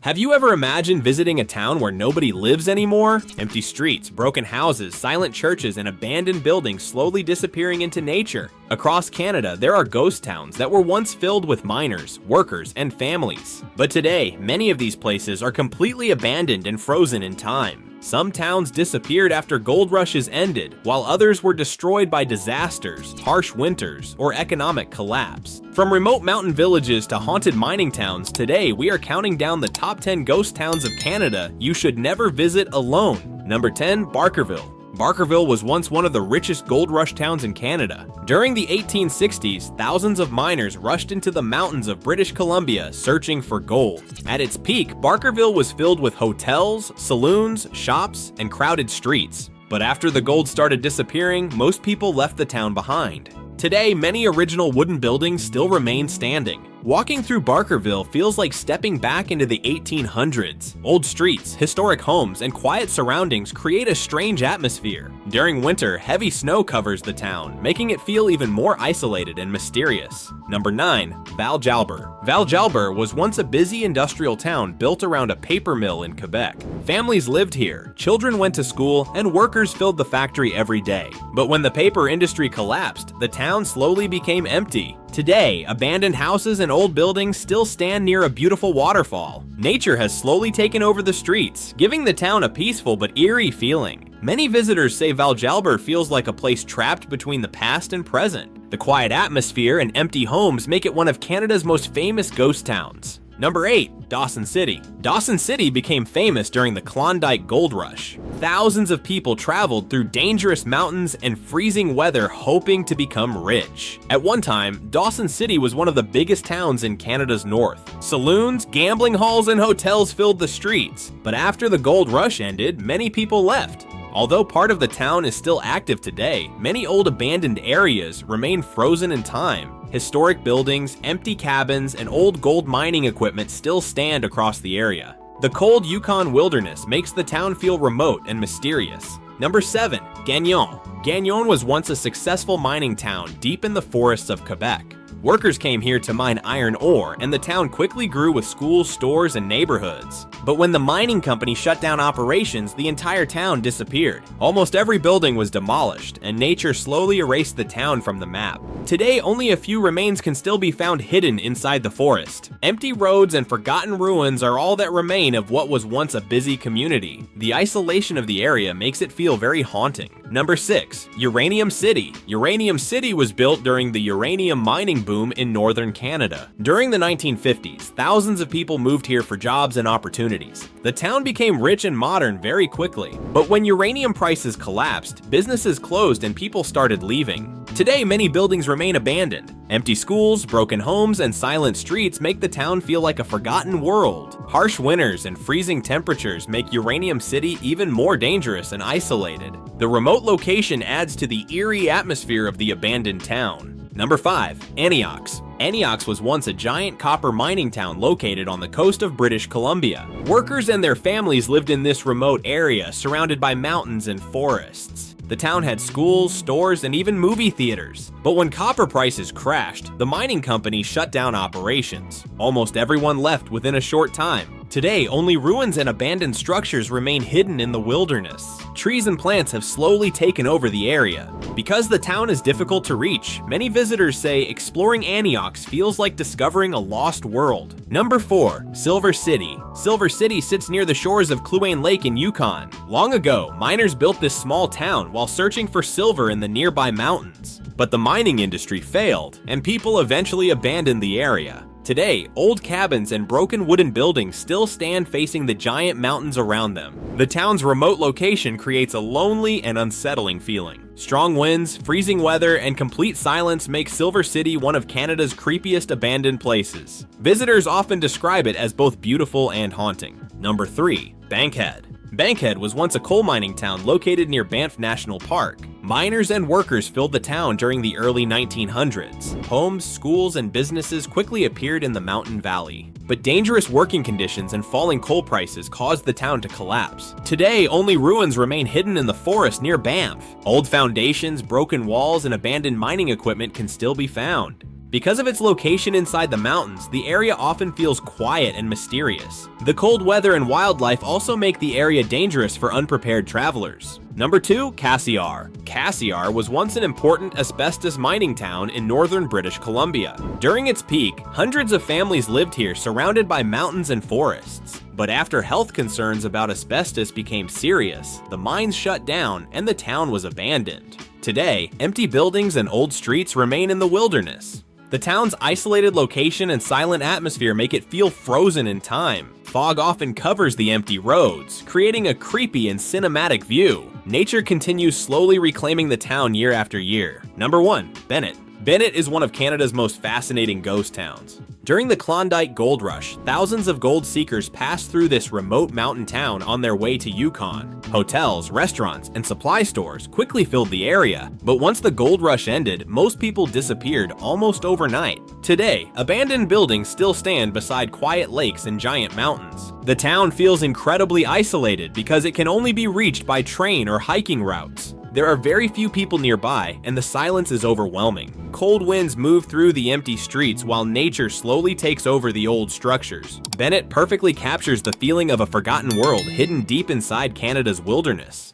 Have you ever imagined visiting a town where nobody lives anymore? Empty streets, broken houses, silent churches, and abandoned buildings slowly disappearing into nature. Across Canada, there are ghost towns that were once filled with miners, workers, and families. But today, many of these places are completely abandoned and frozen in time. Some towns disappeared after gold rushes ended, while others were destroyed by disasters, harsh winters, or economic collapse. From remote mountain villages to haunted mining towns, today we are counting down the top 10 ghost towns of Canada you should never visit alone. Number 10, Barkerville. Barkerville was once one of the richest gold rush towns in Canada. During the 1860s, thousands of miners rushed into the mountains of British Columbia searching for gold. At its peak, Barkerville was filled with hotels, saloons, shops, and crowded streets. But after the gold started disappearing, most people left the town behind. Today, many original wooden buildings still remain standing. Walking through Barkerville feels like stepping back into the 1800s. Old streets, historic homes, and quiet surroundings create a strange atmosphere. During winter, heavy snow covers the town, making it feel even more isolated and mysterious. Number 9, Valjalbert. Valjalbert was once a busy industrial town built around a paper mill in Quebec. Families lived here, children went to school, and workers filled the factory every day. But when the paper industry collapsed, the town slowly became empty. Today, abandoned houses and old buildings still stand near a beautiful waterfall. Nature has slowly taken over the streets, giving the town a peaceful but eerie feeling. Many visitors say Valjalbert feels like a place trapped between the past and present. The quiet atmosphere and empty homes make it one of Canada's most famous ghost towns. Number 8, Dawson City. Dawson City became famous during the Klondike Gold Rush. Thousands of people traveled through dangerous mountains and freezing weather hoping to become rich. At one time, Dawson City was one of the biggest towns in Canada's north. Saloons, gambling halls, and hotels filled the streets. But after the gold rush ended, many people left. Although part of the town is still active today, many old abandoned areas remain frozen in time. Historic buildings, empty cabins, and old gold mining equipment still stand across the area. The cold Yukon wilderness makes the town feel remote and mysterious. Number 7, Gagnon. Gagnon was once a successful mining town deep in the forests of Quebec. Workers came here to mine iron ore, and the town quickly grew with schools, stores, and neighborhoods. But when the mining company shut down operations, the entire town disappeared. Almost every building was demolished, and nature slowly erased the town from the map. Today, only a few remains can still be found hidden inside the forest. Empty roads and forgotten ruins are all that remain of what was once a busy community. The isolation of the area makes it feel very haunting. Number 6, Uranium City. Uranium City was built during the uranium mining boom in northern Canada. During the 1950s, thousands of people moved here for jobs and opportunities. The town became rich and modern very quickly. But when uranium prices collapsed, businesses closed and people started leaving. Today, many buildings remain abandoned. Empty schools, broken homes, and silent streets make the town feel like a forgotten world. Harsh winters and freezing temperatures make Uranium City even more dangerous and isolated. The remote location adds to the eerie atmosphere of the abandoned town. Number 5, Antioch. Antioch was once a giant copper mining town located on the coast of British Columbia. Workers and their families lived in this remote area surrounded by mountains and forests. The town had schools, stores, and even movie theaters. But when copper prices crashed, the mining company shut down operations. Almost everyone left within a short time. Today, only ruins and abandoned structures remain hidden in the wilderness. Trees and plants have slowly taken over the area. Because the town is difficult to reach, many visitors say exploring Antioch feels like discovering a lost world. Number 4, Silver City. Silver City sits near the shores of Kluane Lake in Yukon. Long ago, miners built this small town while searching for silver in the nearby mountains. But the mining industry failed, and people eventually abandoned the area. Today, old cabins and broken wooden buildings still stand facing the giant mountains around them. The town's remote location creates a lonely and unsettling feeling. Strong winds, freezing weather, and complete silence make Silver City one of Canada's creepiest abandoned places. Visitors often describe it as both beautiful and haunting. Number 3, Bankhead. Bankhead was once a coal mining town located near Banff National Park. Miners and workers filled the town during the early 1900s. Homes, schools, and businesses quickly appeared in the mountain valley. But dangerous working conditions and falling coal prices caused the town to collapse. Today, only ruins remain hidden in the forest near Banff. Old foundations, broken walls, and abandoned mining equipment can still be found. Because of its location inside the mountains, the area often feels quiet and mysterious. The cold weather and wildlife also make the area dangerous for unprepared travelers. Number 2, Cassiar. Cassiar was once an important asbestos mining town in northern British Columbia. During its peak, hundreds of families lived here surrounded by mountains and forests. But after health concerns about asbestos became serious, the mines shut down and the town was abandoned. Today, empty buildings and old streets remain in the wilderness. The town's isolated location and silent atmosphere make it feel frozen in time. Fog often covers the empty roads, creating a creepy and cinematic view. Nature continues slowly reclaiming the town year after year. Number 1, Bennett. Bennett is one of Canada's most fascinating ghost towns. During the Klondike Gold Rush, thousands of gold seekers passed through this remote mountain town on their way to Yukon. Hotels, restaurants, and supply stores quickly filled the area, but once the gold rush ended, most people disappeared almost overnight. Today, abandoned buildings still stand beside quiet lakes and giant mountains. The town feels incredibly isolated because it can only be reached by train or hiking routes. There are very few people nearby, and the silence is overwhelming. Cold winds move through the empty streets while nature slowly takes over the old structures. Bennett perfectly captures the feeling of a forgotten world hidden deep inside Canada's wilderness.